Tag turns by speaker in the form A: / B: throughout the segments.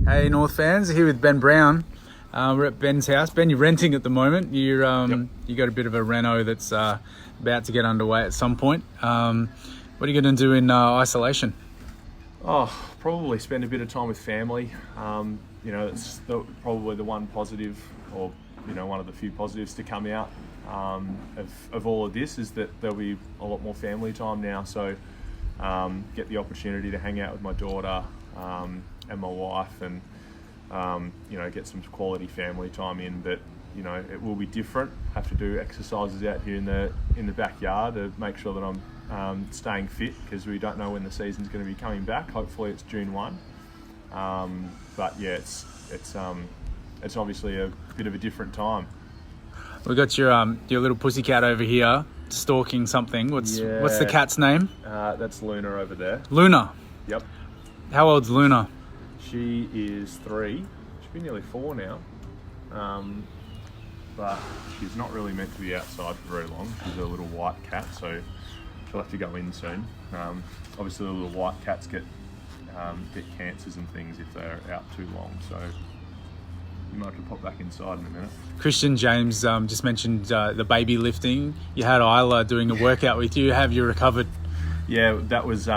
A: Hey, North fans, here with Ben Brown. We're at Ben's house. Ben, you're renting at the moment. You got a bit of a reno that's about to get underway at some point. What are you going to do in isolation?
B: Probably spend a bit of time with family. It's probably the one positive, or one of the few positives to come out of all of this is that there'll be a lot more family time now. So get the opportunity to hang out with my daughter and my wife, and get some quality family time in. But it will be different. Have to do exercises out here in the backyard to make sure that I'm staying fit, because we don't know when the season's going to be coming back. Hopefully it's June 1. But yeah, it's obviously a bit of a different time.
A: We got your little pussycat over here stalking something. What's the cat's name?
B: That's Luna over there.
A: Luna.
B: Yep.
A: How old's Luna?
B: She is 3. She's been nearly 4 now. But she's not really meant to be outside for very long. She's a little white cat, so she'll have to go in soon. Obviously the little white cats get cancers and things if they're out too long, so you might have to pop back inside in a minute.
A: Christian James just mentioned the baby lifting. You had Isla doing a workout with you. Have you recovered?
B: Yeah, that was...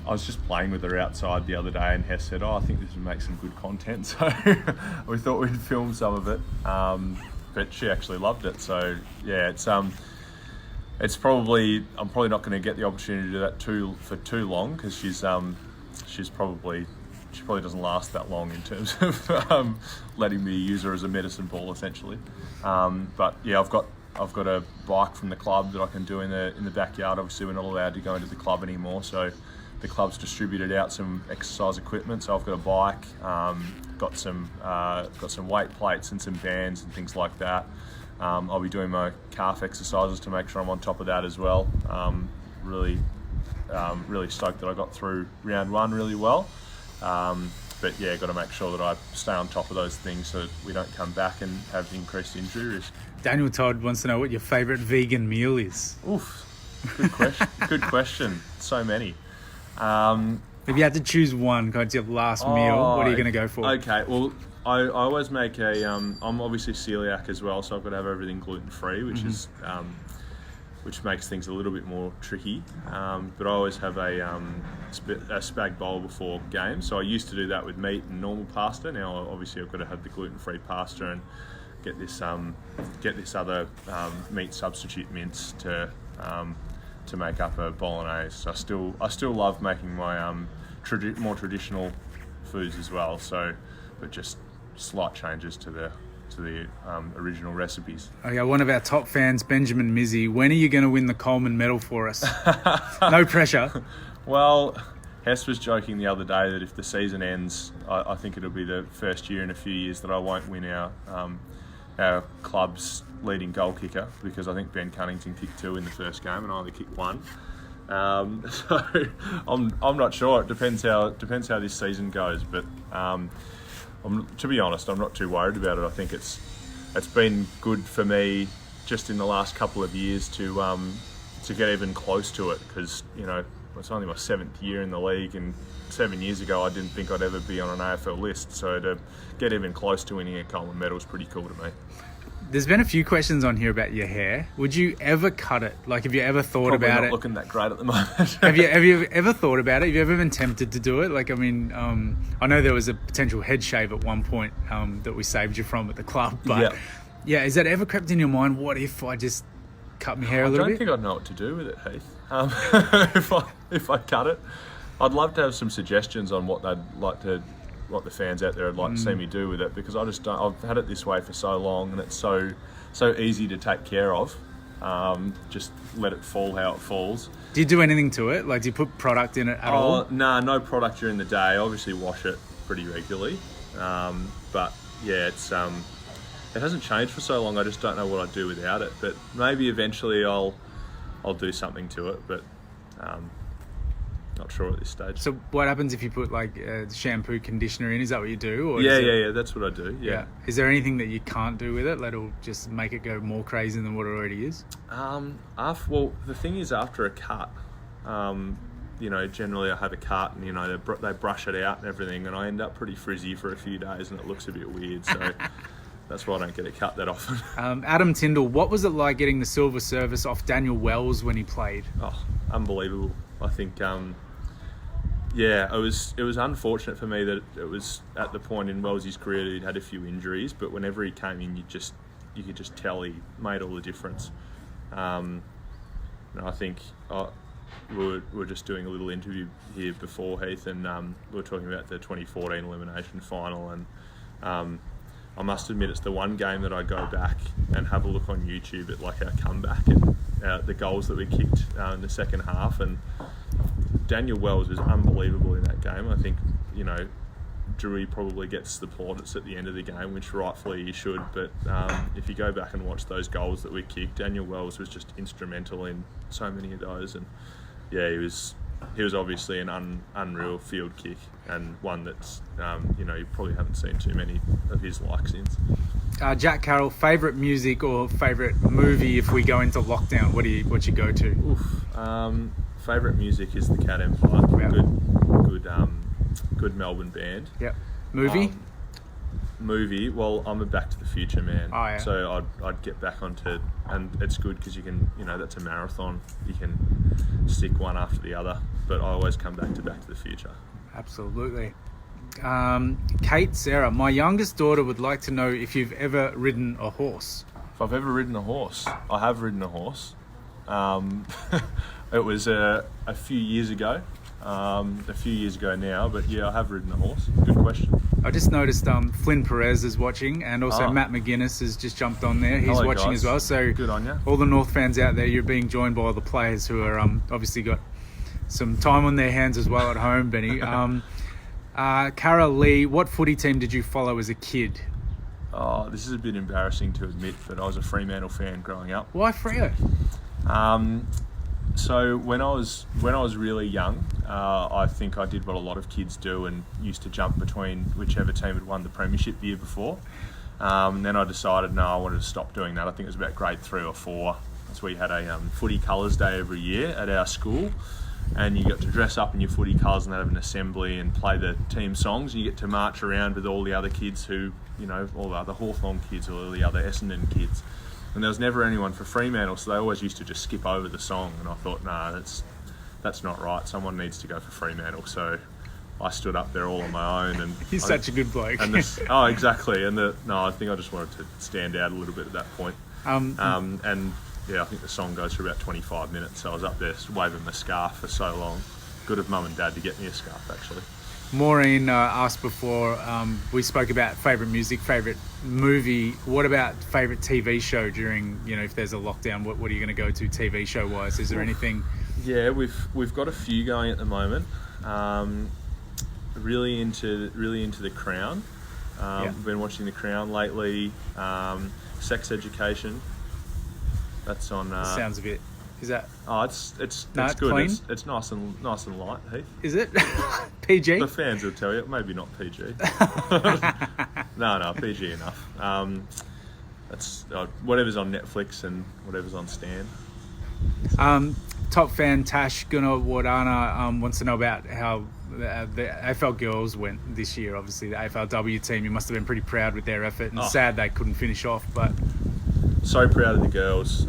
B: I was just playing with her outside the other day, and Hess said, I think this would make some good content. So we thought we'd film some of it. But she actually loved it. So yeah, it's probably... I'm probably not going to get the opportunity to do that for too long, because she probably doesn't last that long in terms of letting me use her as a medicine ball, essentially. But yeah, I've got a bike from the club that I can do in the backyard. Obviously, we're not allowed to go into the club anymore, so the club's distributed out some exercise equipment. So I've got a bike, got some weight plates and some bands and things like that. I'll be doing my calf exercises to make sure I'm on top of that as well. Really stoked that I got through round 1 really well. But yeah, got to make sure that I stay on top of those things so that we don't come back and have increased injury risk.
A: Daniel Todd wants to know what your favourite vegan meal is.
B: Oof, good question. Good question. So many.
A: If you had to choose one, kind of your last meal, what are you going to go for?
B: Okay, well, I always make I'm obviously celiac as well, so I've got to have everything gluten-free, which is which makes things a little bit more tricky. But I always have a spag bowl before games. So I used to do that with meat and normal pasta. Now, obviously, I've got to have the gluten-free pasta and get this other meat substitute mince to make up a bolognese. So I still love making my more traditional foods as well. So, but just slight changes to the original recipes.
A: Okay, one of our top fans, Benjamin Mizzy, when are you going to win the Coleman medal for us? No pressure.
B: Well, Hess was joking the other day that if the season ends, I think it'll be the first year in a few years that I won't win our club's leading goal kicker, because I think Ben Cunnington kicked 2 in the first game and I only kicked 1. So I'm not sure. It depends how this season goes, but to be honest, I'm not too worried about it. I think it's been good for me just in the last couple of years to get even close to it, because it's only my 7th year in the league, and 7 years ago I didn't think I'd ever be on an AFL list. So to get even close to winning a Coleman medal is pretty cool to me.
A: There's been a few questions on here about your hair. Would you ever cut it? Like, have you ever thought
B: Probably
A: about
B: not
A: it?
B: Looking that great at the moment.
A: Have you ever thought about it? Have you ever been tempted to do it? Like, I mean, I know there was a potential head shave at one point that we saved you from at the club. But yeah, has that ever crept in your mind? What if I just cut my hair a little bit?
B: I don't think I'd know what to do with it, Heath. If I cut it, I'd love to have some suggestions on what the fans out there would like to see me do with it, because I just don't. I've had it this way for so long, and it's so easy to take care of. Just let it fall how it falls.
A: Do you do anything to it? Like, do you put product in it at all?
B: No product during the day. I obviously wash it pretty regularly. But yeah, it hasn't changed for so long. I just don't know what I'd do without it. But maybe eventually I'll do something to it. But not sure at this stage.
A: So what happens if you put like shampoo, conditioner in? Is that what you do? Or
B: yeah, that's what I do. Yeah.
A: Is there anything that you can't do with it that'll just make it go more crazy than what it already is?
B: Well, the thing is, after a cut, generally I have a cut and, they brush it out and everything, and I end up pretty frizzy for a few days and it looks a bit weird. So that's why I don't get it cut that often.
A: Adam Tyndall, what was it like getting the silver service off Daniel Wells when he played?
B: Oh, unbelievable. I think, it was unfortunate for me that it was at the point in Wellesley's career that he'd had a few injuries, but whenever he came in, you could just tell he made all the difference. I think we were just doing a little interview here before, Heath, and we were talking about the 2014 elimination final, and I must admit it's the one game that I go back and have a look on YouTube at like our comeback and the goals that we kicked in the second half, and Daniel Wells was unbelievable in that game. I think, Drewy probably gets the plaudits at the end of the game, which rightfully he should, but if you go back and watch those goals that we kicked, Daniel Wells was just instrumental in so many of those, and he was obviously an unreal field kick, and one that's you probably haven't seen too many of his like since.
A: Jack Carroll, favourite music or favourite movie if we go into lockdown? What's your go-to?
B: Favourite music is the Cat Empire.
A: Yeah.
B: Good Melbourne band.
A: Yep. Movie?
B: Movie. Well, I'm a Back to the Future man.
A: Oh, yeah.
B: So I'd get back onto, and it's good because you can, that's a marathon. You can stick one after the other, but I always come back to the Future.
A: Absolutely. Kate, Sarah, my youngest daughter would like to know if you've ever ridden a horse.
B: If I've ever ridden a horse, I have ridden a horse. It was a few years ago now, but yeah, I have ridden a horse. Good question.
A: I just noticed Flynn Perez is watching, and also Matt McGuinness has just jumped on there. He's
B: Hello,
A: watching
B: guys.
A: as well. So
B: good on you.
A: All the North fans out there, you're being joined by all the players who are obviously got some time on their hands as well at home, Benny. Cara Lee, what footy team did you follow as a kid?
B: Oh, this is a bit embarrassing to admit, but I was a Fremantle fan growing up.
A: Why Freo?
B: So when I was really young, I think I did what a lot of kids do and used to jump between whichever team had won the premiership the year before. And then I decided, no, I wanted to stop doing that. I think it was about grade 3 or 4. That's where you had a footy colours day every year at our school. And you got to dress up in your footy colours and have an assembly and play the team songs. And you get to march around with all the other kids who, all the other Hawthorn kids or all the other Essendon kids. And there was never anyone for Fremantle, so they always used to just skip over the song. And I thought, nah, that's not right. Someone needs to go for Fremantle. So I stood up there all on my own. And
A: He's such a good bloke.
B: And exactly. And I think I just wanted to stand out a little bit at that point. I think the song goes for about 25 minutes. So I was up there waving my scarf for so long. Good of Mum and Dad to get me a scarf, actually.
A: Maureen asked before, we spoke about favourite music, favourite movie. What about favourite TV show during, if there's a lockdown? What are you going to go to TV show wise? Is there anything? Yeah,
B: we've got a few going at the moment. Really into The Crown. We've been watching The Crown lately. Sex Education. That's on.
A: Sounds a bit. Is that?
B: Oh, it's good.
A: Clean?
B: It's nice and light, Heath.
A: Is it? PG?
B: The fans will tell you. Maybe not PG. No, PG enough. That's whatever's on Netflix and whatever's on Stan.
A: Top fan Tash Gunawardana wants to know about how the AFL girls went this year. Obviously, the AFLW team. You must have been pretty proud with their effort, and sad they couldn't finish off. But
B: so proud of the girls.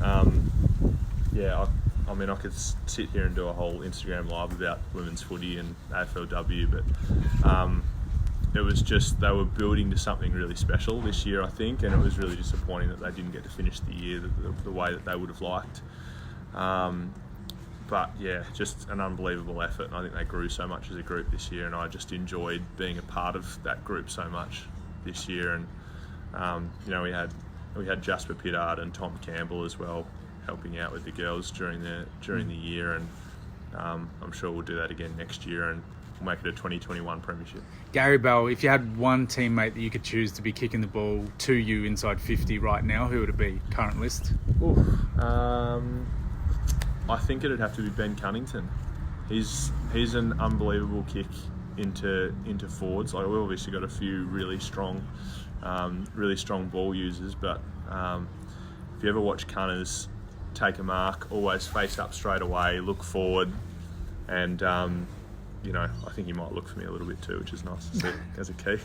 B: I could sit here and do a whole Instagram live about women's footy and AFLW, but it was just they were building to something really special this year, I think, and it was really disappointing that they didn't get to finish the year the way that they would have liked. But yeah, just an unbelievable effort, and I think they grew so much as a group this year, and I just enjoyed being a part of that group so much this year. And we had Jasper Pittard and Tom Campbell as well, helping out with the girls during the year, and I'm sure we'll do that again next year, and we'll make it a 2021 premiership.
A: Gary Bell, if you had one teammate that you could choose to be kicking the ball to you inside 50 right now, who would it be? Current list?
B: I think it'd have to be Ben Cunnington. He's an unbelievable kick into forwards. Like, we've obviously got a few really strong ball users, but if you ever watch Cunners take a mark, always face up straight away, look forward, And I think he might look for me a little bit too, which is nice to see as a key.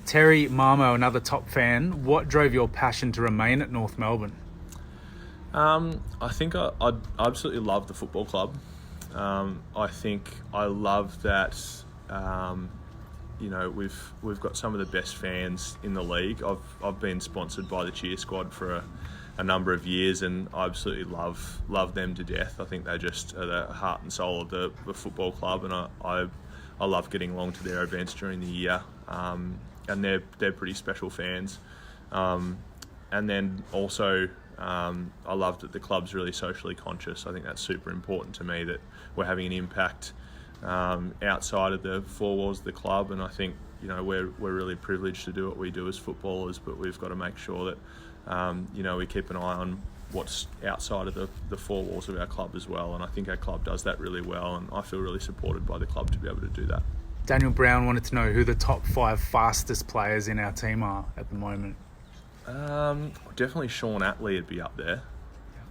A: Terry Marmo, another top fan. What drove your passion to remain at North Melbourne?
B: I think I absolutely love the football club. I think I love that. We've got some of the best fans in the league. I've been sponsored by the cheer squad for a number of years, and I absolutely love them to death. I think they just are the heart and soul of the football club, and I love getting along to their events during the year. And they're pretty special fans. And then also, I love that the club's really socially conscious. I think that's super important to me, that we're having an impact outside of the four walls of the club. And I think we're really privileged to do what we do as footballers, but we've got to make sure that we keep an eye on what's outside of the four walls of our club as well. And I think our club does that really well, and I feel really supported by the club to be able to do that.
A: Daniel Brown wanted to know who the top 5 fastest players in our team are at the moment.
B: Definitely Sean Atley would be up there.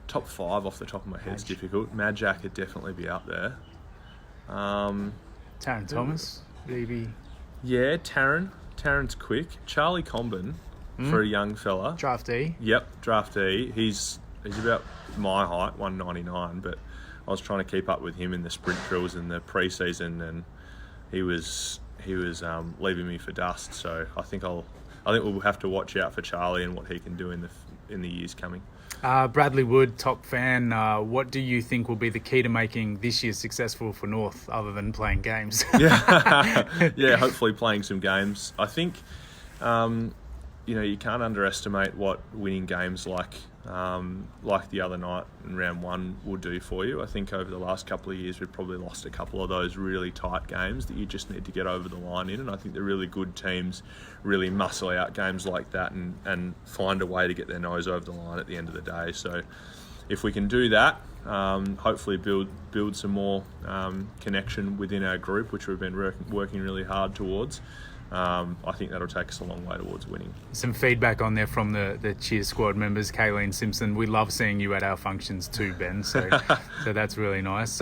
B: Top 5 off the top of my head is difficult. Majak would definitely be up there.
A: Taron Thomas, maybe.
B: Yeah, Taron's quick. Charlie Comben, for a young fella.
A: Draftee.
B: Yep, draftee. He's about my height, 199, but I was trying to keep up with him in the sprint drills in the pre-season, and he was leaving me for dust. So I think we'll have to watch out for Charlie and what he can do in the years coming.
A: Bradley Wood, top fan. What do you think will be the key to making this year successful for North, other than playing games?
B: Yeah, hopefully playing some games. I think you can't underestimate what winning games like the other night in round 1 will do for you. I think over the last couple of years we've probably lost a couple of those really tight games that you just need to get over the line in, and I think the really good teams really muscle out games like that and find a way to get their nose over the line at the end of the day. So if we can do that, hopefully build some more connection within our group, which we've been working really hard towards, I think that'll take us a long way towards winning.
A: Some feedback on there from the cheer squad members. Kayleen Simpson, we love seeing you at our functions too, Ben, so that's really nice.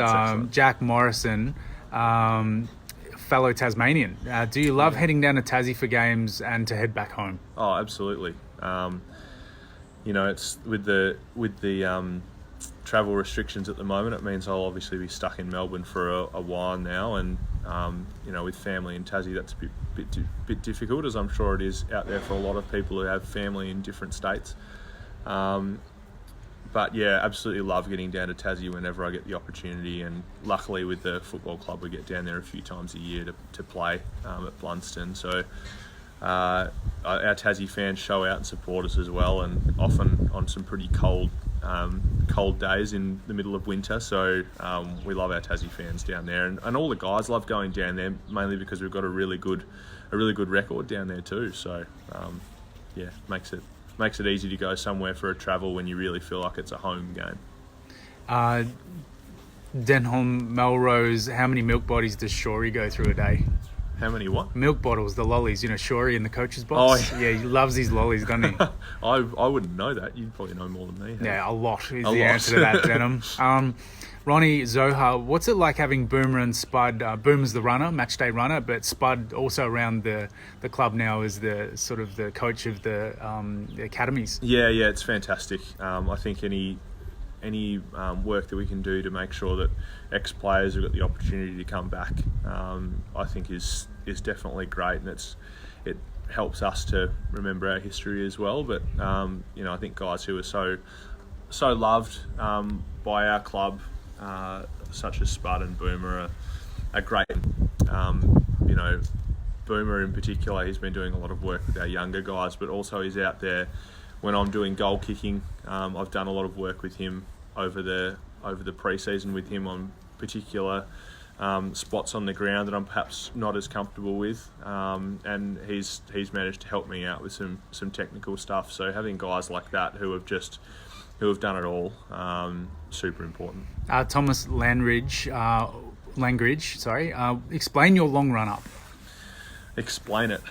A: Jack Morrison, fellow Tasmanian, do you love heading down to Tassie for games and to head back home?
B: Oh, absolutely. It's with the travel restrictions at the moment, it means I'll obviously be stuck in Melbourne for a while now, and with family in Tassie, that's a bit difficult, as I'm sure it is out there for a lot of people who have family in different states. But yeah, absolutely love getting down to Tassie whenever I get the opportunity, and luckily with the football club we get down there a few times a year to play at Blunston. So our Tassie fans show out and support us as well, and often on some pretty cold days in the middle of winter. So we love our Tassie fans down there, and all the guys love going down there, mainly because we've got a really good record down there too. So makes it easy to go somewhere for a travel when you really feel like it's a home game.
A: Denholm Melrose, how many milk bodies does Shorey go through a day?
B: How many what?
A: Milk bottles, the lollies, Shorey in the coach's box.
B: Oh,
A: yeah, he loves his lollies, doesn't he?
B: I wouldn't know that. You'd probably know more than me. Hey?
A: Yeah, a lot is the answer to that, Denham. Ronnie Zohar, what's it like having Boomer and Spud? Boomer's the runner, match day runner, but Spud also around the club now is the sort of the coach of the academies. Yeah,
B: it's fantastic. I think any work that we can do to make sure that ex-players have got the opportunity to come back, I think is definitely great, and it helps us to remember our history as well. But I think guys who are so loved by our club, such as Spud and Boomer, are great. Boomer in particular, he's been doing a lot of work with our younger guys, but also he's out there when I'm doing goal kicking. I've done a lot of work with him over the pre-season with him on particular spots on the ground that I'm perhaps not as comfortable with, and he's managed to help me out with some technical stuff. So having guys like that who have done it all, super important.
A: Thomas Langridge, explain your long run up.
B: Explain it.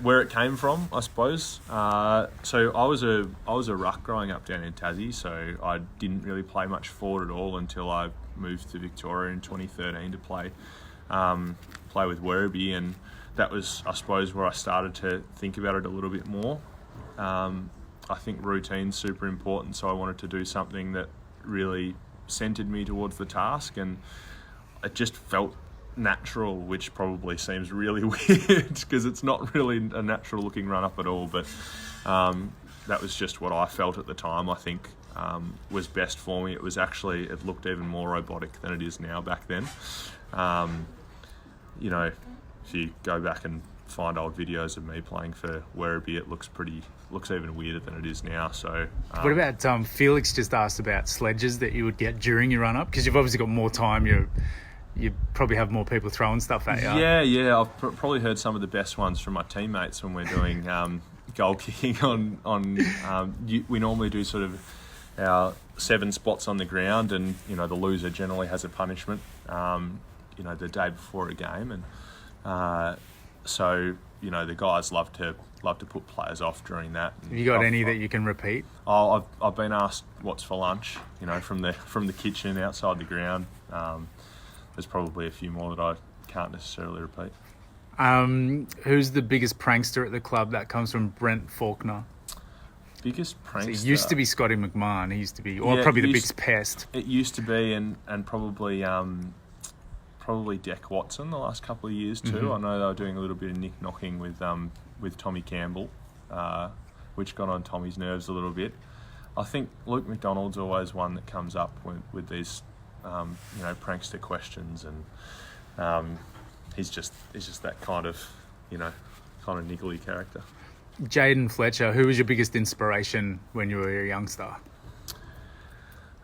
B: Where it came from, I suppose. So I was a ruck growing up down in Tassie, so I didn't really play much forward at all until I moved to Victoria in 2013 to play with Werribee, and that was, I suppose, where I started to think about it a little bit more. I think routine's super important, so I wanted to do something that really centered me towards the task, and it just felt natural, which probably seems really weird because it's not really a natural looking run up at all, but that was just what I felt at the time. I think was best for me. It looked even more robotic than it is now back then. If you go back and find old videos of me playing for Werribee, it looks even weirder than it is now. So
A: what about Felix just asked about sledges that you would get during your run up, because you've obviously got more time, you probably have more people throwing stuff at you.
B: Yeah. I've probably heard some of the best ones from my teammates when we're doing goal kicking we normally do sort of our 7 spots on the ground, and the loser generally has a punishment the day before a game, and so the guys love to put players off during that.
A: Have you got any that you can repeat?
B: I've been asked what's for lunch, from the kitchen outside the ground. There's probably a few more that I can't necessarily repeat.
A: Who's the biggest prankster at the club? That comes from Brent Faulkner.
B: Biggest prankster?
A: So it used to be Scotty McMahon. He used to be, probably the biggest pest.
B: It used to be, and probably Deck Watson the last couple of years too. Mm-hmm. I know they were doing a little bit of nick-knocking with Tommy Campbell, which got on Tommy's nerves a little bit. I think Luke McDonald's always one that comes up with these prankster questions, and he's just that kind of niggly character.
A: Jaden Fletcher, who was your biggest inspiration when you were a youngster?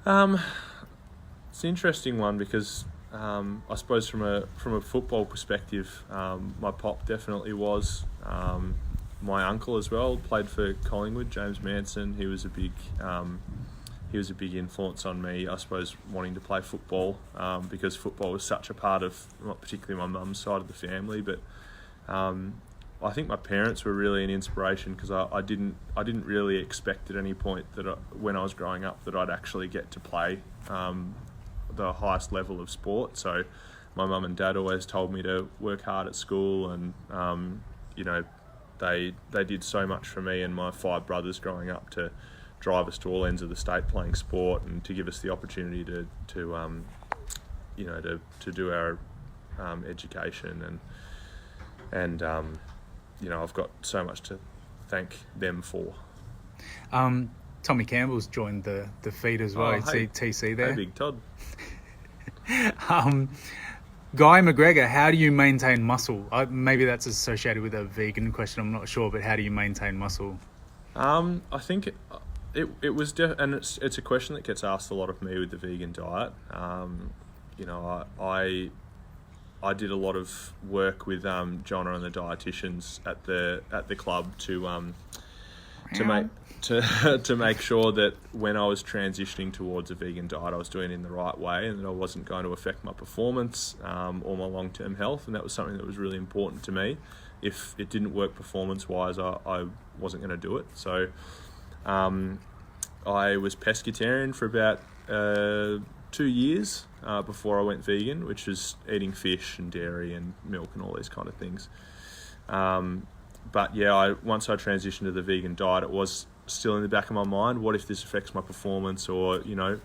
B: It's an interesting one because I suppose from a football perspective, my pop definitely was. My uncle as well played for Collingwood, James Manson. He was a big influence on me, I suppose, wanting to play football, because football was such a part of, not particularly my mum's side of the family, but I think my parents were really an inspiration, because I didn't really expect at any point that when I was growing up that I'd actually get to play the highest level of sport. So my mum and dad always told me to work hard at school, and they did so much for me and my 5 brothers growing up to drive us to all ends of the state playing sport, and to give us the opportunity to do our education, and I've got so much to thank them for.
A: Tommy Campbell's joined the feed as well.
B: Hey,
A: TC there.
B: Hey, Big Todd.
A: Guy McGregor, how do you maintain muscle? Maybe that's associated with a vegan question, I'm not sure, but how do you maintain muscle?
B: I think it was, and it's a question that gets asked a lot of me with the vegan diet. I did a lot of work with Jonna and the dietitians at the club to make sure that when I was transitioning towards a vegan diet, I was doing it in the right way, and that I wasn't going to affect my performance or my long-term health. And that was something that was really important to me. If it didn't work performance-wise, I wasn't going to do it. So I was pescetarian for about 2 years before I went vegan, which was eating fish and dairy and milk and all these kind of things. But yeah, once I transitioned to the vegan diet, it was still in the back of my mind, what if this affects my performance or,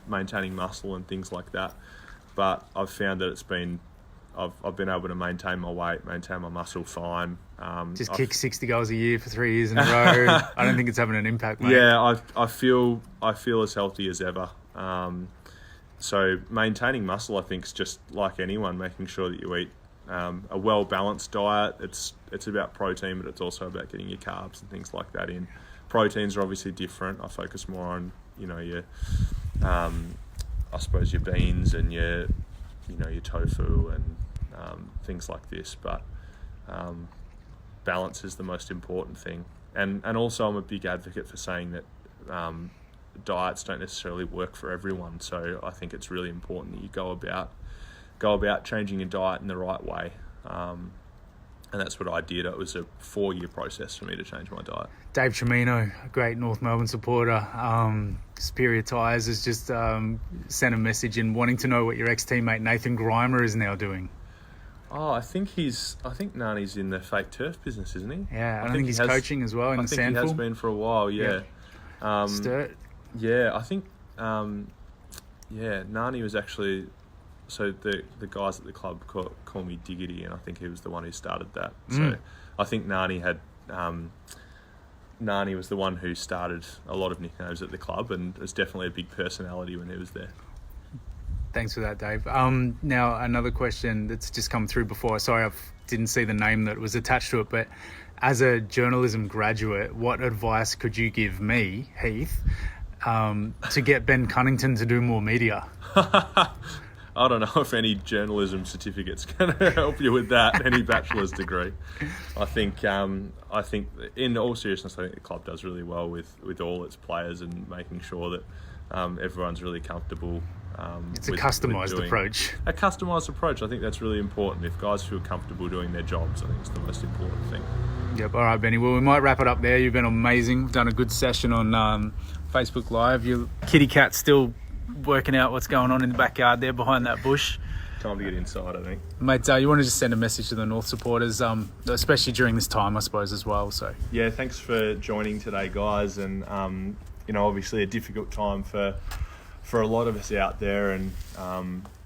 B: maintaining muscle and things like that. But I've found that I've been able to maintain my weight, maintain my muscle fine.
A: Kick 60 goals a year for 3 years in a row. I don't think it's having an impact, mate.
B: Yeah, I feel as healthy as ever. So maintaining muscle, I think, is just like anyone, making sure that you eat a well-balanced diet. It's about protein, but it's also about getting your carbs and things like that in. Proteins are obviously different. I focus more on, your, I suppose your beans and your tofu and things like this. But balance is the most important thing. And also I'm a big advocate for saying that diets don't necessarily work for everyone. So I think it's really important that you go about changing your diet in the right way. And that's what I did. It was a 4-year process for me to change my diet.
A: Dave Chimino, a great North Melbourne supporter, Superior Tyres, has just sent a message in wanting to know what your ex-teammate Nathan Grimer is now doing.
B: Oh, I think Nani's in the fake turf business, isn't he?
A: Yeah, I think he's coaching as well in the Sandful.
B: I think he has been for a while, yeah.
A: Sturt.
B: Yeah, I think, Nani was actually... So the guys at the club call me Diggity, and I think he was the one who started that. So I think Nani was the one who started a lot of nicknames at the club, and was definitely a big personality when he was there.
A: Thanks for that, Dave. Now, another question that's just come through before. Sorry, I didn't see the name that was attached to it, but as a journalism graduate, what advice could you give me, Heath, to get Ben Cunnington to do more media?
B: I don't know if any journalism certificate's going to help you with that, any bachelor's degree. I think in all seriousness, I think the club does really well with all its players and making sure that everyone's really comfortable.
A: It's a customised approach.
B: A customised approach. I think that's really important. If guys feel comfortable doing their jobs, I think it's the most important thing.
A: Yep. All right, Benny. Well, we might wrap it up there. You've been amazing. We've done a good session on Facebook Live. Your kitty cat's still working out what's going on in the backyard there behind that bush.
B: Time to get inside, I think.
A: Mate, you want to just send a message to the North supporters, especially during this time, I suppose, as well. So
B: yeah, thanks for joining today, guys. And obviously a difficult time for a lot of us out there, and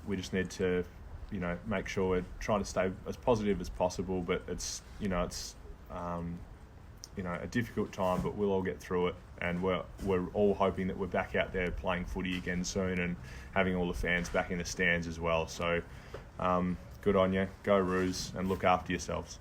B: we just need to make sure we're trying to stay as positive as possible. But it's a difficult time, but we'll all get through it. And we're all hoping that we're back out there playing footy again soon, and having all the fans back in the stands as well. So good on you, go Roos, and look after yourselves.